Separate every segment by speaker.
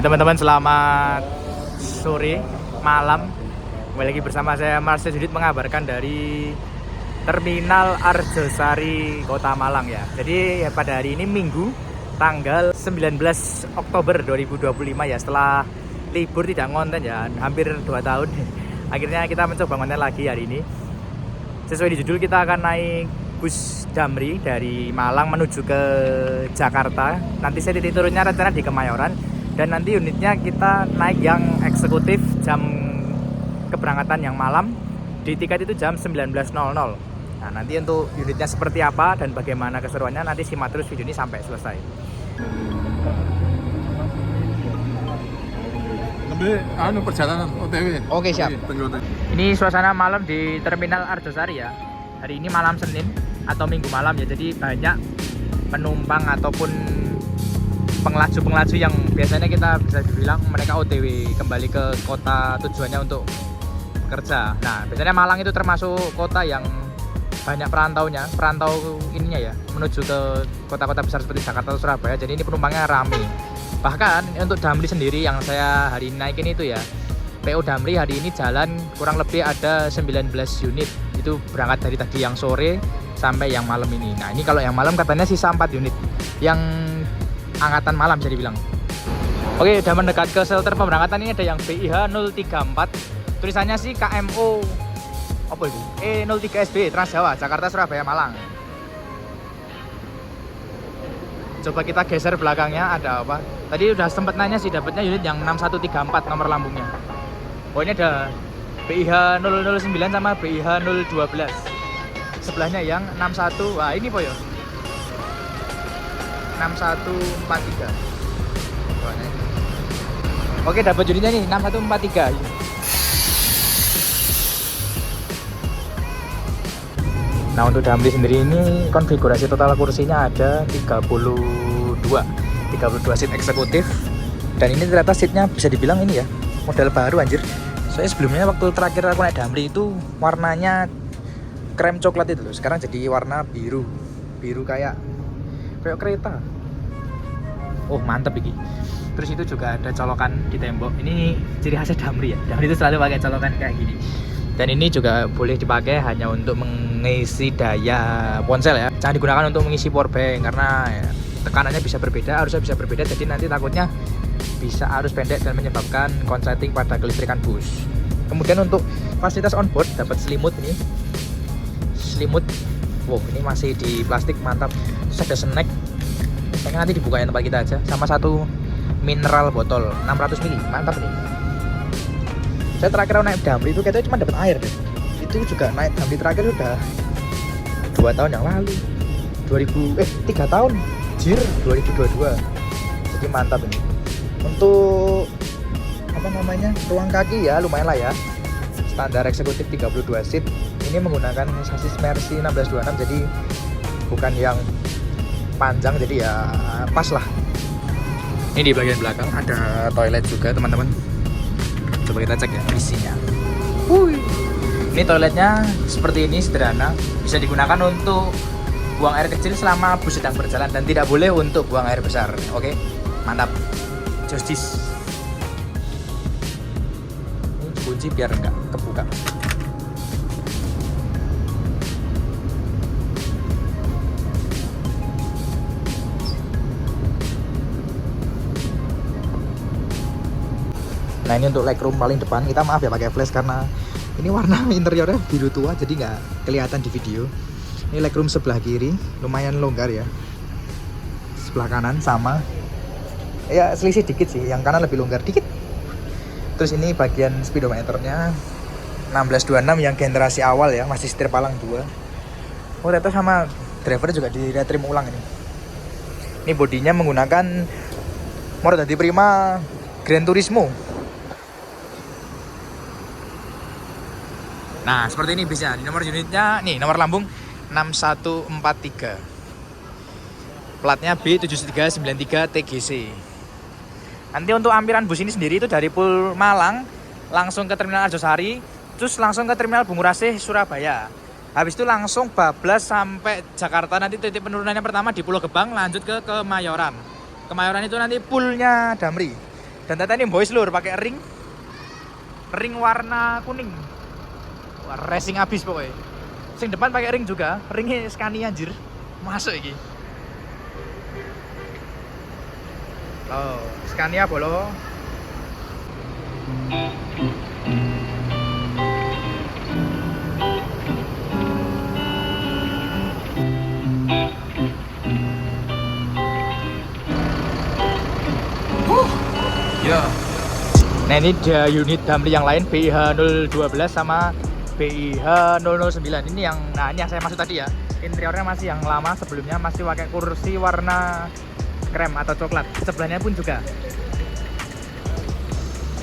Speaker 1: Oke teman-teman, selamat sore, malam. Kembali lagi bersama saya Marsha Judit mengabarkan dari Terminal Arjosari Kota Malang ya. Jadi pada hari ini Minggu tanggal 19 Oktober 2025 ya. Setelah libur tidak ngonten ya, hampir 2 tahun. Akhirnya kita mencoba ngonten lagi hari ini. Sesuai di judul, kita akan naik bus Damri dari Malang menuju ke Jakarta. Nanti saya titik turunnya rencana di Kemayoran. Dan nanti unitnya kita naik yang eksekutif, jam keberangkatan yang malam. Di tiket itu jam 19.00. Nah nanti untuk unitnya seperti apa dan bagaimana keseruannya, nanti simak terus video ini sampai selesai.
Speaker 2: Perjalanan OTW.
Speaker 1: Oke, siap. Ini suasana malam di Terminal Arjosari ya. Hari ini malam Senin atau Minggu malam ya. Jadi banyak penumpang ataupun pengelaju-pengelaju yang biasanya kita bisa dibilang mereka OTW kembali ke kota tujuannya untuk bekerja. Nah biasanya Malang itu termasuk kota yang banyak perantau ininya ya, menuju ke kota-kota besar seperti Jakarta atau Surabaya. Jadi ini penumpangnya rame. Bahkan untuk Damri sendiri yang saya hari ini naikin itu ya, PO Damri hari ini jalan kurang lebih ada 19 unit. Itu berangkat dari tadi yang sore sampai yang malam ini. Nah ini kalau yang malam katanya sisa 4 unit yang angkatan malam bisa dibilang. Oke, udah mendekat ke shelter pemberangkatan. Ini ada yang BIH 034. Tulisannya sih KMO apa itu? E03SB Trans Jawa Jakarta Surabaya Malang. Coba kita geser belakangnya, ada apa? Tadi udah sempet nanya sih, dapatnya unit yang 6134 nomor lambungnya. Oh ini ada BIH 009 sama BIH 012. Sebelahnya yang 61. Wah ini po ya, 6143. Oke, dapat unitnya nih 6143. Nah untuk Damri sendiri ini konfigurasi total kursinya ada 32 seat eksekutif. Dan ini ternyata seatnya bisa dibilang ini ya, model baru anjir. Soalnya sebelumnya waktu terakhir aku naik Damri itu warnanya krem coklat itu loh. Sekarang jadi warna biru kayak kereta. Oh mantep ini. Terus itu juga ada colokan di tembok. Ini ciri khasnya Damri ya. Damri itu selalu pakai colokan kayak gini. Dan ini juga boleh dipakai hanya untuk mengisi daya ponsel ya. Jangan digunakan untuk mengisi powerbank karena ya, tekanannya bisa berbeda, arusnya bisa berbeda. Jadi nanti takutnya bisa arus pendek dan menyebabkan konsleting pada kelistrikan bus. Kemudian untuk fasilitas onboard dapat selimut ini. Selimut. Wow, ini masih di plastik, mantap. Terus ada snack. Snacknya nanti dibukain tempat kita aja. Sama satu mineral botol 600 ml. Mantap nih. Saya terakhir naik Damri itu kayaknya cuma dapat air deh. Itu juga naik Damri terakhir udah 2 tahun yang lalu. 3 tahun. Jir, 2022. Jadi mantap ini. Untuk ruang kaki ya lumayan lah ya. Standar eksekutif 32 seat. Ini menggunakan sasis Mercy 1626, jadi bukan yang panjang, jadi ya pas lah. Ini di bagian belakang ada toilet juga teman-teman. Coba kita cek ya isinya. Ini toiletnya seperti ini, sederhana. Bisa digunakan untuk buang air kecil selama bus sedang berjalan dan tidak boleh untuk buang air besar. Oke, mantap. Justice. Ini kunci biar enggak kebuka. Nah ini untuk legroom paling depan. Kita maaf ya pakai flash karena ini warna interiornya biru tua, jadi nggak kelihatan di video. Ini legroom sebelah kiri lumayan longgar ya. Sebelah kanan sama. Ya selisih dikit sih, yang kanan lebih longgar dikit. Terus ini bagian speedometernya 1626 yang generasi awal ya, masih setir palang 2. Oh ternyata sama driver juga di retrim ulang ini. Ini bodinya menggunakan Maserati Prima Gran Turismo. Nah seperti ini bisnya. Di nomor unitnya nih, nomor lambung 6143. Platnya B7393 TGC. Nanti untuk ampiran bus ini sendiri itu dari Pul Malang langsung ke Terminal Arjosari, terus langsung ke Terminal Bungurasih Surabaya. Habis itu langsung bablas sampai Jakarta. Nanti titik penurunannya pertama di Pulau Gebang, lanjut ke Kemayoran. Kemayoran itu nanti poolnya Damri. Dan ternyata ini boys lur pakai ring warna kuning. Wah, racing abis pokoknya. Sing depan pakai ring juga, ringnya Scania anjir. Masuk iki. Oh, Scania bolo.
Speaker 2: Ya.
Speaker 1: Nah ini dia unit Damri yang lain BIH 012 sama BIH 009. Ini yang saya maksud tadi ya. Interiornya masih yang lama, sebelumnya masih pakai kursi warna krem atau coklat. Sebelahnya pun juga.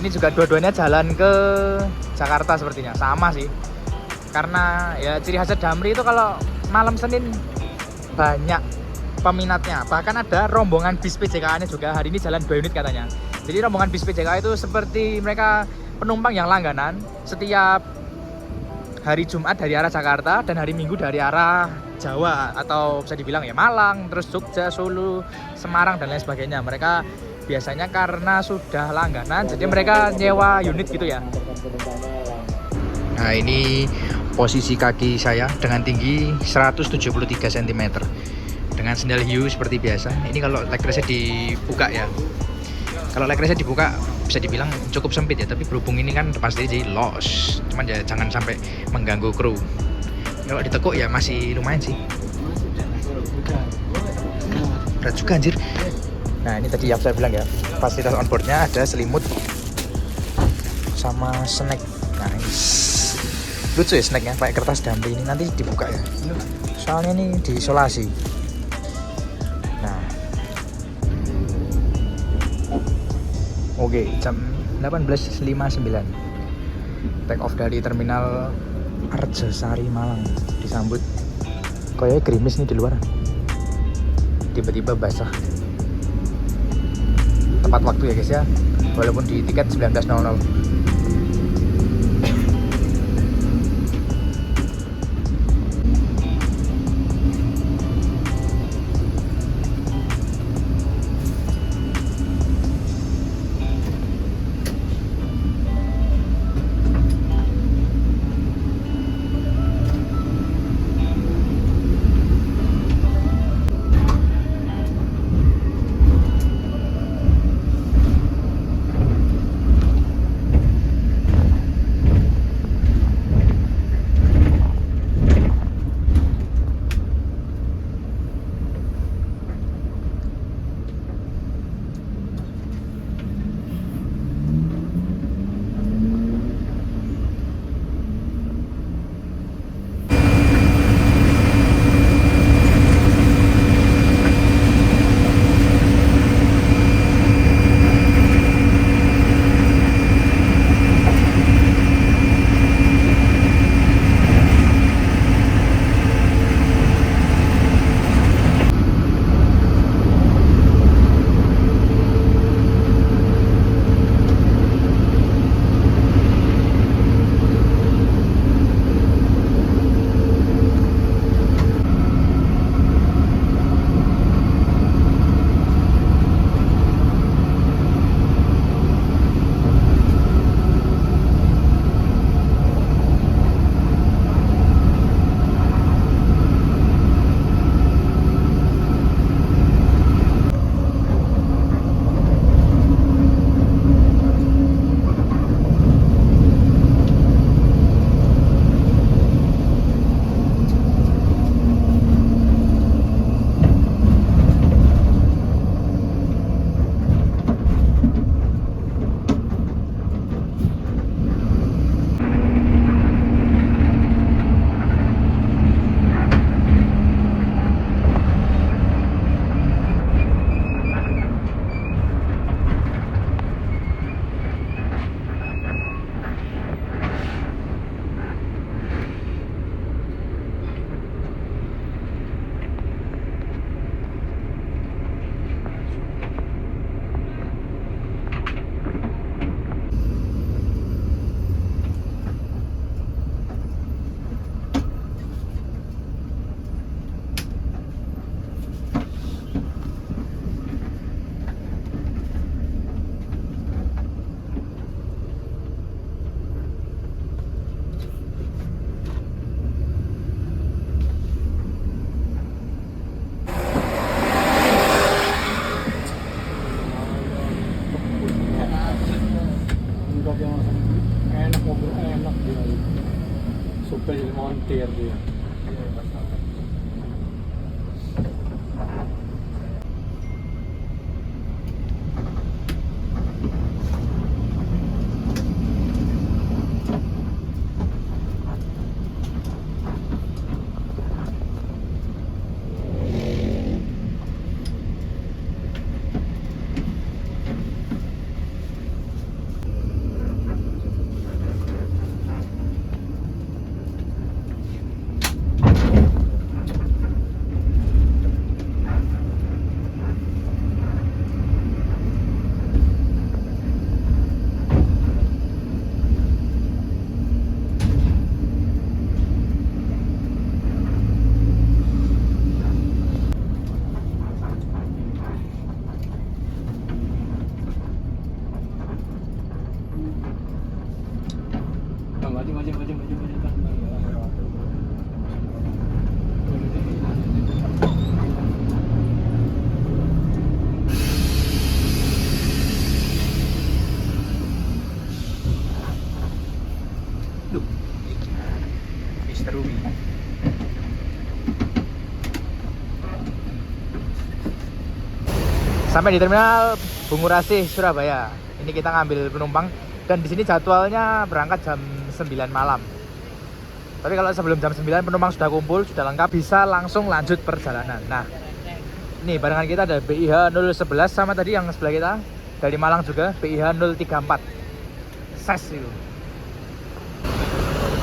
Speaker 1: Ini juga dua-duanya jalan ke Jakarta sepertinya. Sama sih. Karena ya ciri khasnya Damri itu kalau malam Senin banyak peminatnya. Bahkan ada rombongan bis PJKA-nya juga. Hari ini jalan 2 unit katanya. Jadi rombongan bis PJKA itu seperti mereka penumpang yang langganan setiap hari Jumat dari arah Jakarta dan hari Minggu dari arah Jawa atau bisa dibilang ya Malang, terus Jogja, Solo, Semarang dan lain sebagainya. Mereka biasanya karena sudah langganan jadi mereka nyewa unit gitu ya. Nah ini posisi kaki saya dengan tinggi 173 cm dengan sandal hiu seperti biasa. Ini kalau leg race dibuka ya. Kalau leg race dibuka bisa dibilang cukup sempit ya, tapi berhubung ini kan depan sendiri jadi los. Cuman ya jangan sampai mengganggu kru. Kalau ditekuk ya masih lumayan sih. Berat juga anjir. Nah ini tadi yang saya bilang ya, fasilitas onboardnya ada selimut sama snack. Nah ini lucu ya snacknya, pakai kertas Damri ini nanti dibuka ya. Soalnya ini diisolasi. Nah, oke, jam 18.59 take off dari terminal Arjosari Malang. Disambut kayaknya gerimis nih di luar. Tiba-tiba basah. Tepat waktu ya guys ya. Walaupun di tiket 19.00.
Speaker 2: Kayak montir dia.
Speaker 1: Duh, Mr. Ruby. Sampai di terminal Bungurasih, Surabaya. Ini kita ngambil penumpang dan di sini jadwalnya berangkat jam 9 malam. Tapi kalau sebelum jam 9 penumpang sudah kumpul, sudah lengkap, bisa langsung lanjut perjalanan. Nah, ini barengan kita ada BIH 011 sama tadi yang sebelah kita dari Malang juga BIH 034. Ses itu.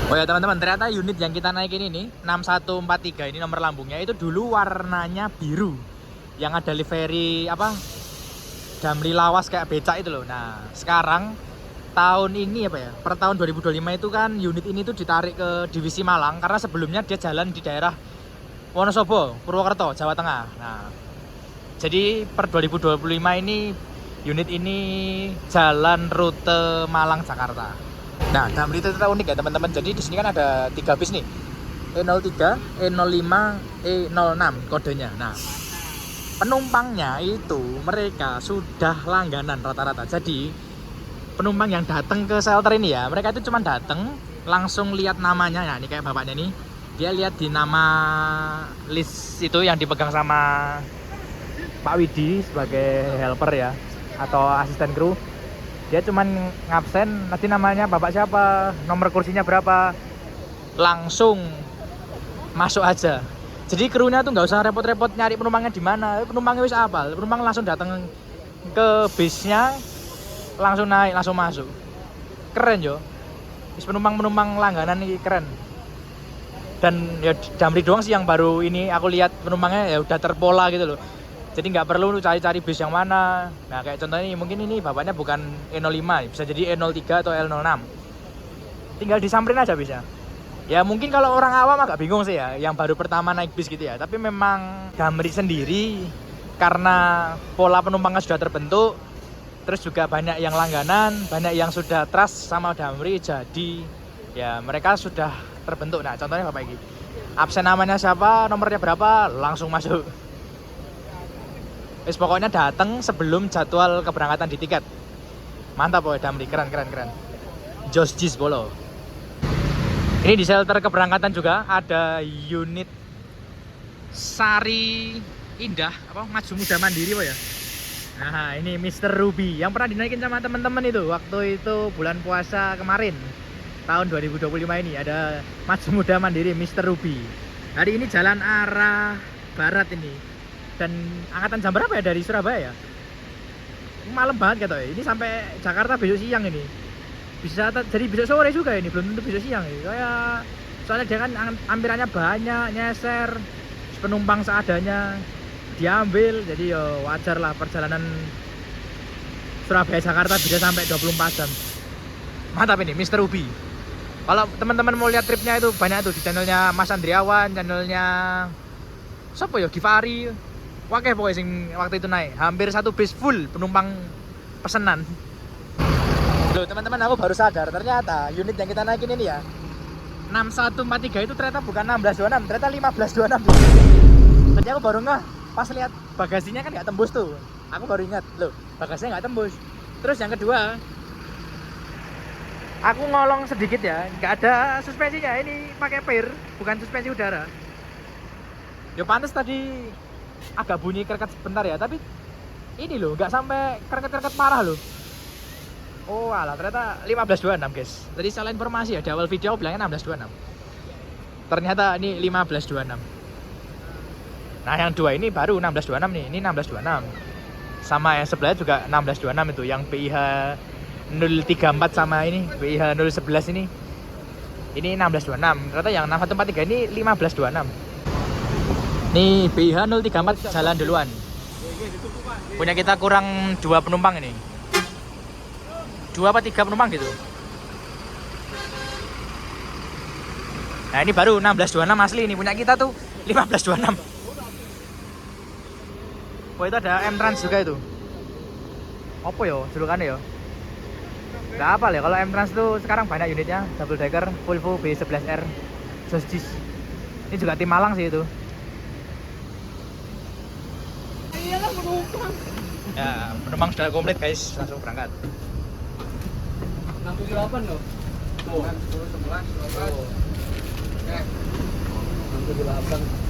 Speaker 1: Oh ya teman-teman, ternyata unit yang kita naikin ini 6143 ini nomor lambungnya itu dulu warnanya biru. Yang ada livery apa? Damri lawas kayak becak itu loh. Nah, sekarang tahun ini apa ya? Per tahun 2025 itu kan unit ini tuh ditarik ke divisi Malang karena sebelumnya dia jalan di daerah Wonosobo, Purwokerto, Jawa Tengah. Nah, jadi per 2025 ini unit ini jalan rute Malang Jakarta. Nah, Damri itu ternyata unik ya teman-teman. Jadi di sini kan ada 3 bis nih. E03, E05, E06 kodenya. Nah, penumpangnya itu mereka sudah langganan rata-rata. Jadi penumpang yang datang ke shelter ini ya, mereka itu cuma datang langsung lihat namanya. Nah, ini kayak bapaknya nih. Dia lihat di nama list itu yang dipegang sama Pak Widi sebagai helper ya atau asisten kru. Dia cuman ngabsen nanti namanya bapak siapa, nomor kursinya berapa, langsung masuk aja. Jadi krunya tuh nggak usah repot-repot nyari penumpangnya di mana, penumpangnya wis apal, penumpang langsung datang ke bisnya, langsung naik, langsung masuk. Keren yo, wis penumpang langganan ini keren. Dan ya Damri doang sih yang baru ini aku lihat penumpangnya ya udah terpola gitu loh. Jadi nggak perlu cari-cari bis yang mana. Nah kayak contohnya ini, mungkin ini bapaknya bukan E05, bisa jadi E03 atau L06. Tinggal disamperin aja bisa. Ya mungkin kalau orang awam agak bingung sih ya, yang baru pertama naik bis gitu ya. Tapi memang Damri sendiri karena pola penumpangnya sudah terbentuk, terus juga banyak yang langganan, banyak yang sudah trust sama Damri, jadi ya mereka sudah terbentuk. Nah contohnya bapak ini, absen namanya siapa, nomornya berapa, langsung masuk. Wis pokoknya datang sebelum jadwal keberangkatan di tiket. Mantap boy Damri, keren. Jos Jis Bolo. Ini di shelter keberangkatan juga ada unit Sari Indah apa Maju Muda Mandiri boy ya. Nah, ini Mr. Ruby yang pernah dinaikin sama teman-teman itu waktu itu bulan puasa kemarin. Tahun 2025 ini ada Maju Muda Mandiri Mr. Ruby. Hari ini jalan arah barat ini. Dan angkatan jam berapa ya dari Surabaya ya? Malam banget kata ya. Ini sampai Jakarta besok siang ini. Bisa jadi besok sore juga ini, belum tentu besok siang ya. Kayak soalnya dia kan ampirannya banyak, nyeser, penumpang seadanya diambil. Jadi ya wajar lah perjalanan Surabaya Jakarta bisa sampai 24 jam. Mantap ini Mr. Ruby. Kalau teman-teman mau lihat tripnya itu banyak tuh di channelnya Mas Andriawan, channelnya siapa ya, Givari. Wakeh pokoknya sing waktu itu naik hampir satu bis full penumpang pesenan. Loh teman-teman, aku baru sadar ternyata unit yang kita naikin ini ya 6143 itu ternyata bukan 1626, ternyata 1526. Tadi aku baru ngeh pas lihat bagasinya kan nggak tembus tuh. Aku baru ingat loh bagasinya nggak tembus. Terus yang kedua Aku ngolong sedikit ya, nggak ada suspensinya, ini pakai pair, bukan suspensi udara. Ya pantas tadi agak bunyi kereket sebentar ya, tapi ini loh, nggak sampai kereket-kereket parah loh. Oh alah, ternyata 1526 guys. Tadi salah informasi ya, di awal video bilangnya 1626. Ternyata ini 1526. Nah yang dua ini baru 1626 nih, ini 1626. Sama yang sebelahnya juga 1626 itu, yang PIH 034 sama ini PIH 011 ini 1626. Ternyata yang 6143 ini 1526. Nih PIH 034 jalan duluan. Punya kita kurang 2 penumpang ini. 2 apa 3 penumpang gitu. Nah ini baru 1626 asli, ini punya kita tuh 1526. Oh itu ada M-Trans juga itu. Apa yo julukannya yo? Gak apa ya, kalau M-Trans tuh sekarang banyak unitnya, double decker, Volvo B11R, Josjis. Ini juga tim Malang sih itu.
Speaker 3: Iyalah penumpang.
Speaker 1: Ya, penumpang sudah komplit guys, langsung berangkat.
Speaker 3: 678 loh.
Speaker 2: Oh, 10, 11, 12. Oke.
Speaker 3: 678.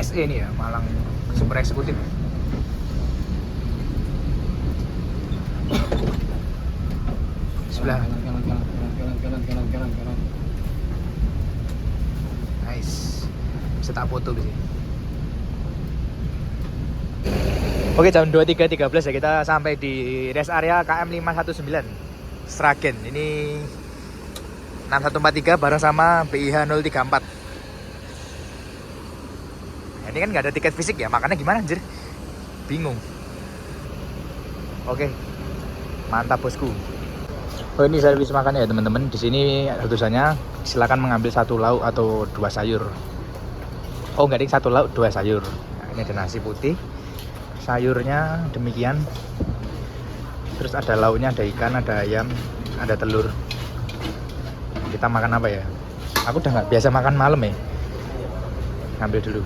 Speaker 1: SE nih ya, Malang Super Eksekutif. Sebelah.
Speaker 3: Kanan.
Speaker 1: Nice. Bisa tak foto di sini. Oke, jam 23.13 ya, kita sampai di rest area KM 519 Sragen. Ini 6143 bareng sama BIH 034. Ini kan nggak ada tiket fisik ya, makanya gimana anjir? Bingung. Oke, mantap bosku. Oh, ini servis makan ya teman-teman. Di sini tulisannya silakan mengambil 1 lauk atau 2 sayur. Oh, nggak ding, 1 lauk 2 sayur. Nah, ini ada nasi putih, sayurnya demikian. Terus ada lauknya, ada ikan, ada ayam, ada telur. Kita makan apa ya? Aku udah nggak biasa makan malam ya. Ngambil dulu.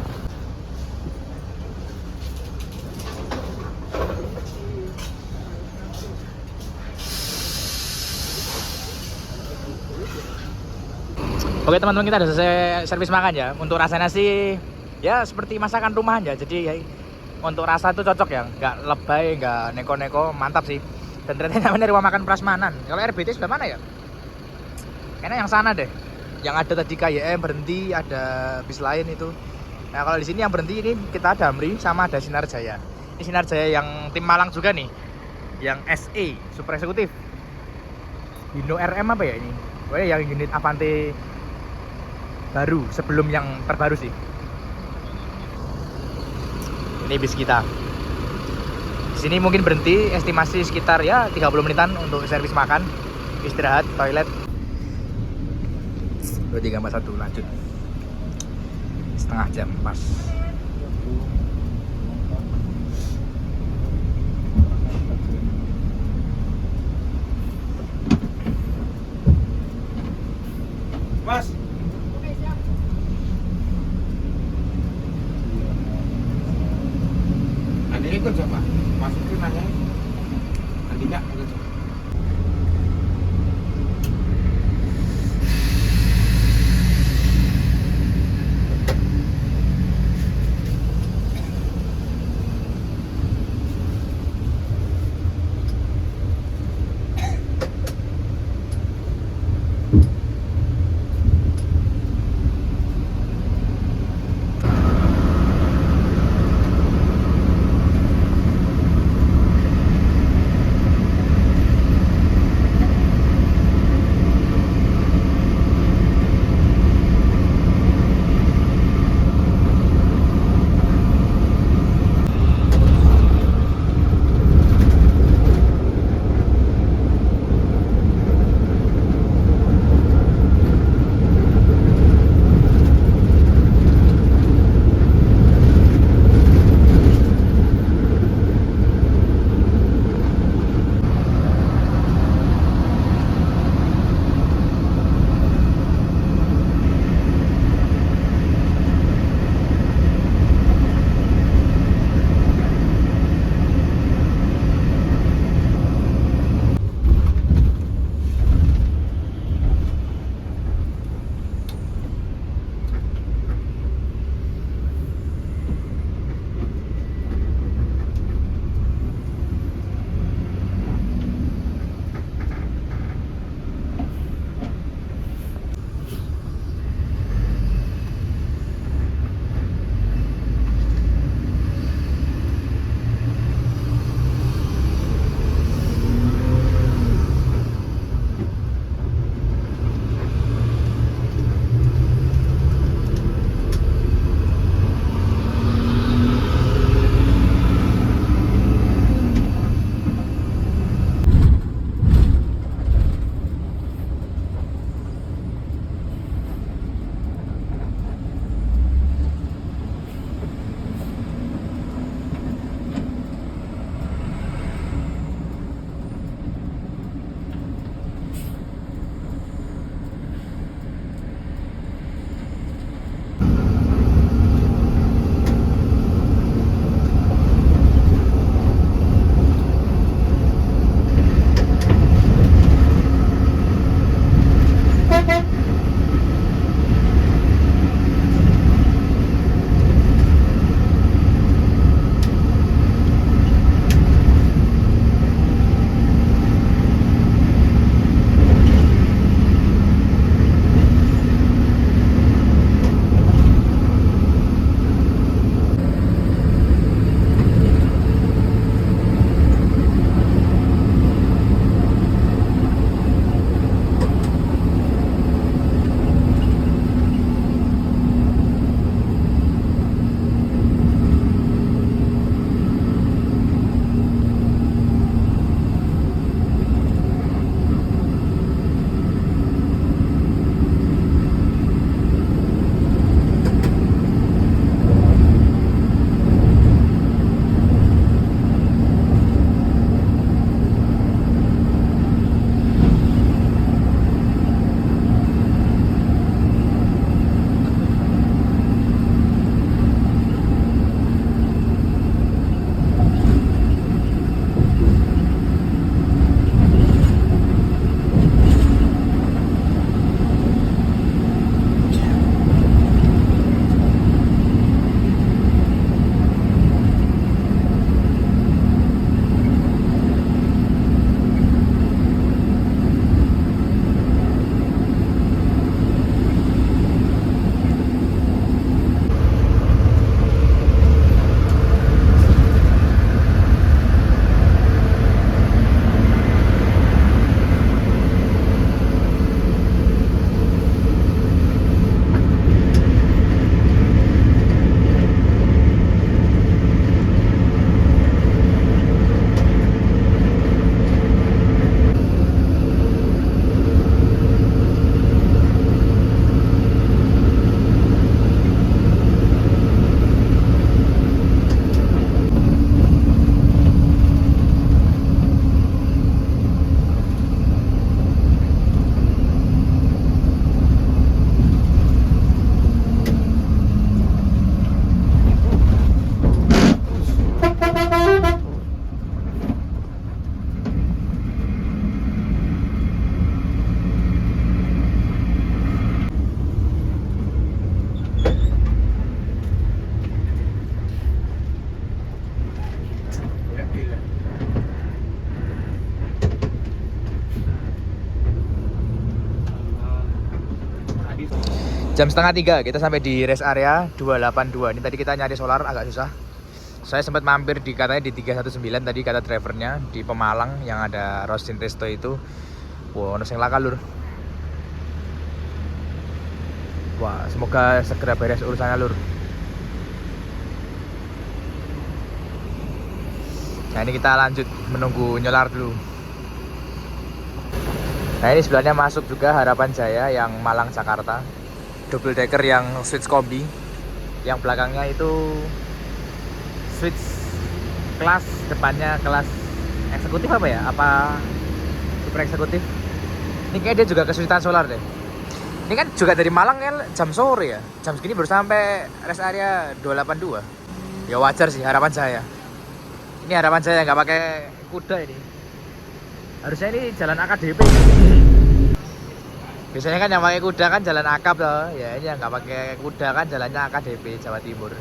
Speaker 1: Oke teman-teman, kita udah selesai servis makan ya. Untuk rasanya sih ya seperti masakan rumahan ya. Jadi ya, untuk rasa itu cocok ya, nggak lebay, nggak neko-neko, mantap sih. Dan ternyata namanya rumah makan Prasmanan. Kalau RBT sebelah mana ya? Kayaknya yang sana deh. Yang ada tadi KYM berhenti, ada bis lain itu. Nah kalau di sini yang berhenti ini kita ada Damri sama ada Sinar Jaya. Ini Sinar Jaya yang tim Malang juga nih, yang SE Super Eksekutif. Hino RM apa ya ini? Oh ya, yang unit Avante baru sebelum yang terbaru sih. Ini bis kita. Di sini mungkin berhenti estimasi sekitar ya 30 menitan untuk servis makan, istirahat, toilet. 2341 lanjut. Setengah jam pas.
Speaker 2: Mas. Adiknya ikut coba. Mas itu nanya. Adiknya ikut coba.
Speaker 1: Jam setengah 3 kita sampai di rest area 282. Ini tadi kita nyari solar agak susah. Saya sempat mampir di katanya di 319 tadi kata drivernya di Pemalang yang ada Roasting Resto itu. Wah, ono sing laka lur. Wah, semoga segera beres urusannya lur. Nah ini kita lanjut menunggu nyolar dulu. Nah ini sebelahnya masuk juga Harapan Jaya yang Malang Jakarta, double decker yang switch kombi. Yang belakangnya itu switch kelas, depannya kelas eksekutif apa ya? Apa super eksekutif? Ini kayaknya dia juga kesulitan solar deh. Ini kan juga dari Malang kan jam sore ya. Jam segini baru sampai rest area 282. Ya wajar sih Harapan Jaya. Ini Harapan Jaya nggak pakai kuda ini. Harusnya ini jalan AKDP. Biasanya kan yang pakai kuda kan jalan akap loh. Ya ini yang nggak pakai kuda kan jalannya AKDP Jawa Timur.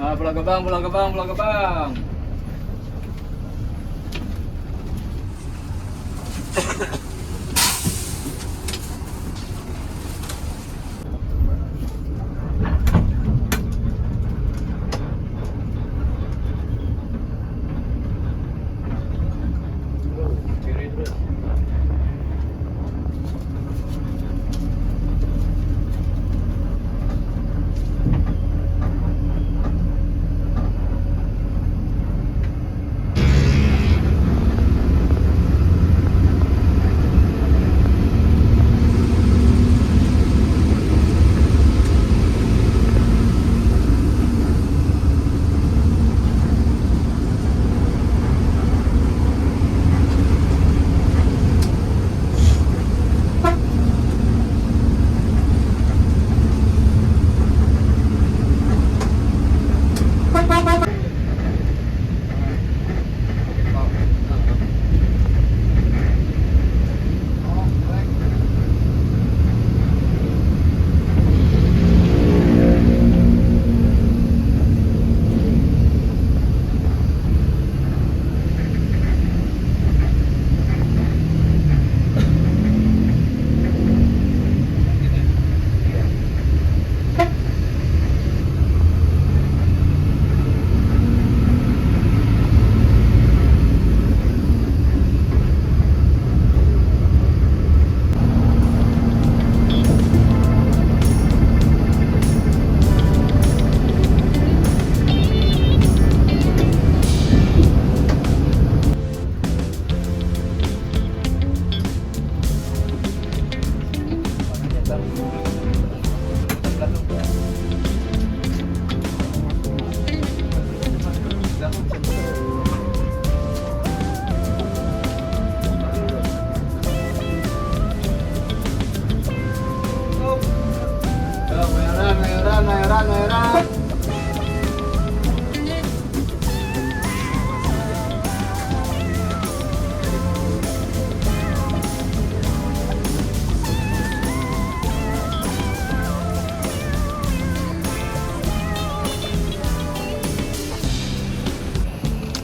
Speaker 3: Nah, pulang ke bang, pulang ke bang, pulang ke bang.
Speaker 2: Mayoran.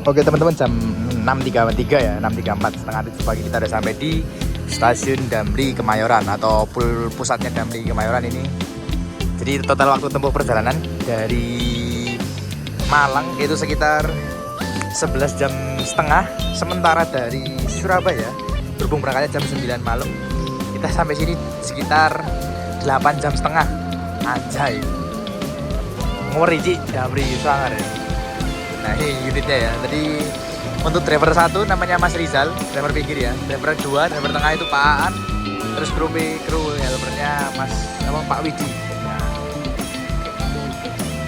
Speaker 1: Oke teman-teman, jam 6.33 ya, 6.34, setengah 7 pagi kita udah sampai di stasiun Damri Kemayoran atau pusatnya Damri Kemayoran ini. Jadi total waktu tempuh perjalanan dari Malang itu sekitar 11 jam setengah, sementara dari Surabaya berhubung berangkatnya jam 9 malam, kita sampai sini sekitar 8 jam setengah. Anjay, ngeri Ci, Damri sangar ya. Nah ini unitnya ya. Tadi untuk driver 1 namanya Mas Rizal, driver pinggir ya. Driver 2, driver tengah itu Pak Aan. Terus kru helpernya Pak Widi. Nah.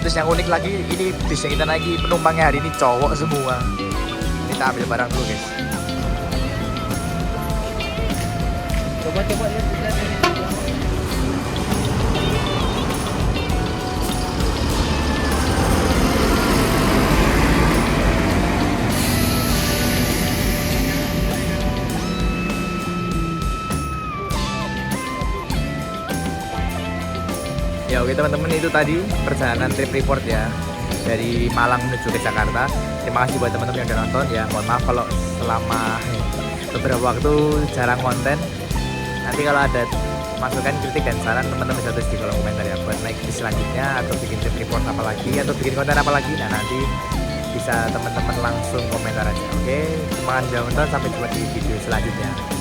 Speaker 1: Terus yang unik lagi, ini bis yang kita naiki penumpangnya hari ini cowok semua. Kita ambil barang dulu guys.
Speaker 3: Coba lihat.
Speaker 1: Ya oke teman-teman, itu tadi perjalanan trip report ya dari Malang menuju ke Jakarta. Terima kasih buat teman-teman yang udah nonton ya. Mohon maaf kalau selama beberapa waktu jarang konten. Nanti kalau ada masukan, kritik dan saran, teman-teman bisa tulis di kolom komentar ya buat naik di selanjutnya atau bikin trip report apa lagi atau bikin konten apa lagi. Nah nanti bisa teman-teman langsung komentar aja. Oke, terima kasih sudah nonton, sampai jumpa di video selanjutnya.